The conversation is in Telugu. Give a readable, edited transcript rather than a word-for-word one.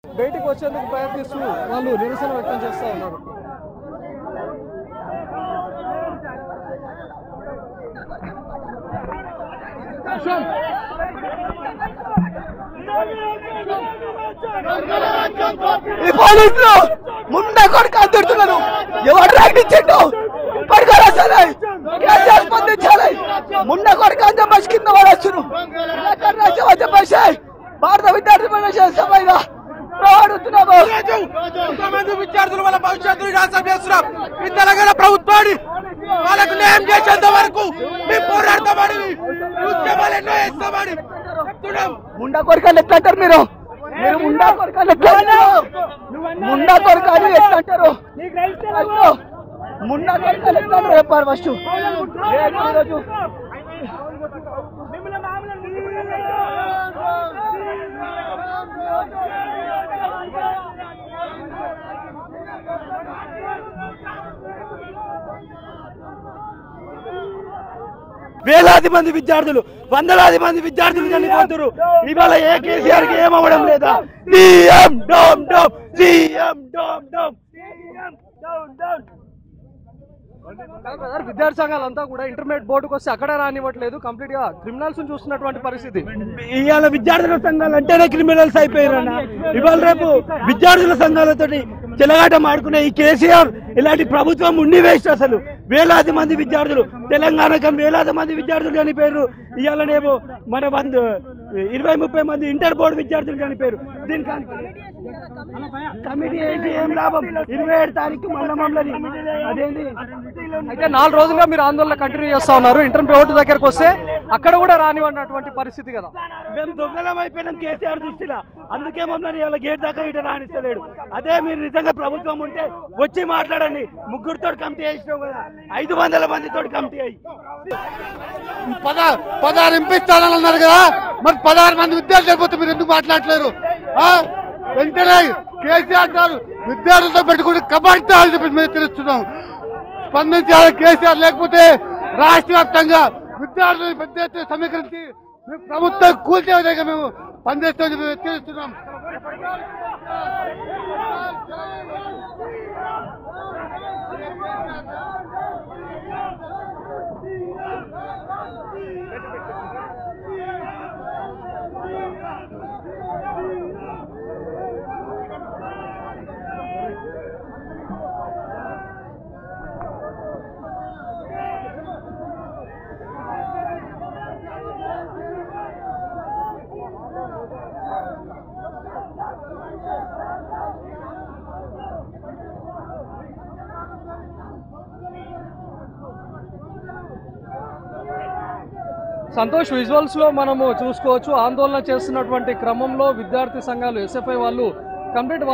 బయటికి వచ్చేందుకు ప్రయత్నిస్తూ వాళ్ళు నిరసన వ్యక్తం చేస్తూ ఉన్నారు. ఈ పోలీసులు ముందే కొడుకు అంటున్నారు. ఎవరు రాయించిండు పడుకోరా సరే స్పందించాలి. ముందే కొడుకు అంత బస్ కింద పడొచ్చును చెప్పేసి భారత విద్యార్థి పరిషత్ విద్యార్థులు వాళ్ళ భవిష్యత్తును నాశనం చేస్తున్నాం. ఈ తెలంగాణ ప్రభుత్వాన్ని వాళ్ళకు న్యాయం చేసేంత వరకు మేము పోరాడతామని ఉద్యమాలు ఎన్నో చేస్తామని చెప్తున్నాం. ముండా కొరకాలు ఎట్లా అంటారు మీరు? ముండా కొరకాలు ఎట్లా ముండా కొరకాలు ఎట్లా అంటారు? ముండా కొరకాలు ఎట్లా అంటారు చెప్పారు ఫస్ట్. వేలాది మంది విద్యార్థులు, వందలాది మంది విద్యార్థులు చనిపోతున్నారు. ఇవాళ ఏ కేసీఆర్ కి ఏమవ్వడం లేదా? CM down down, CM down down, CM down down. విద్యార్థి సంఘాలంతా కూడా ఇంటర్మీడియట్ బోర్డుకు వస్తే అక్కడ రానివ్వట్లేదు. కంప్లీట్ గా క్రిమినల్స్ చూస్తున్నటువంటి పరిస్థితి. ఇవాళ విద్యార్థుల సంఘాలు అంటేనే క్రిమినల్స్ అయిపోయారన్న. ఇవాళ రేపు విద్యార్థుల సంఘాలతోటి చెలగాటం ఆడుకునే ఈ కేసీఆర్ ఇలాంటి ప్రభుత్వం ఉండి వేస్ట్. అసలు వేలాది మంది విద్యార్థులు, తెలంగాణకు వేలాది మంది విద్యార్థులు చనిపోయారు. ఇవాళనేమో మన 20-30 మంది ఇంటర్ బోర్డు విద్యార్థులు చనిపోయారు. దీనికి కమిటీ ఏంటి? ఏం లాభం? 27 తారీఖు మండలంలోని అదేంటి. అయితే 4 రోజులుగా మీరు ఆందోళన కంటిన్యూ చేస్తా ఉన్నారు. ఇంటర్ బోర్డు దగ్గరకు వస్తే అక్కడ కూడా రానివ్వనటువంటి పరిస్థితి కదా. మేము దొంగలం అయిపోయినాం కేసీఆర్ దృష్టిలో. అందుకే మమ్మల్ని ఇవాళ గేట్ దాకా ఇట రాణిస్తలేడు. అదే మీరు నిజంగా ప్రభుత్వం ఉంటే వచ్చి మాట్లాడండి. ముగ్గురితో కమిటీ వేసినావు కదా, 500 మందితో కమిటీ అయ్యి 16 ఎంపీ స్థానాలు అన్నారు కదా, మరి 16 మంది విద్యార్థులు అయిపోతే మీరు ఎందుకు మాట్లాడలేరు? వెంటనే కేసీఆర్ గారు విద్యార్థులతో పెట్టుకుని కబాడ్తాలు చెప్పి మేము తెలుస్తున్నాం. స్పందించాలి కేసీఆర్, లేకపోతే రాష్ట్ర వ్యాప్తంగా విద్యార్థులను పెద్ద ఎత్తున సమీకరించి ప్రభుత్వం కూల్చే విధంగా మేము పనిచేస్తామని మేము హెచ్చరిస్తున్నాం. సంతోష్, విజువల్స్ లో మనము చూసుకోవచ్చు. ఆందోళన చేస్తున్నటువంటి క్రమంలో విద్యార్థి సంఘాలు, ఎస్ఎఫ్ఐ వాళ్ళు కంప్లీట్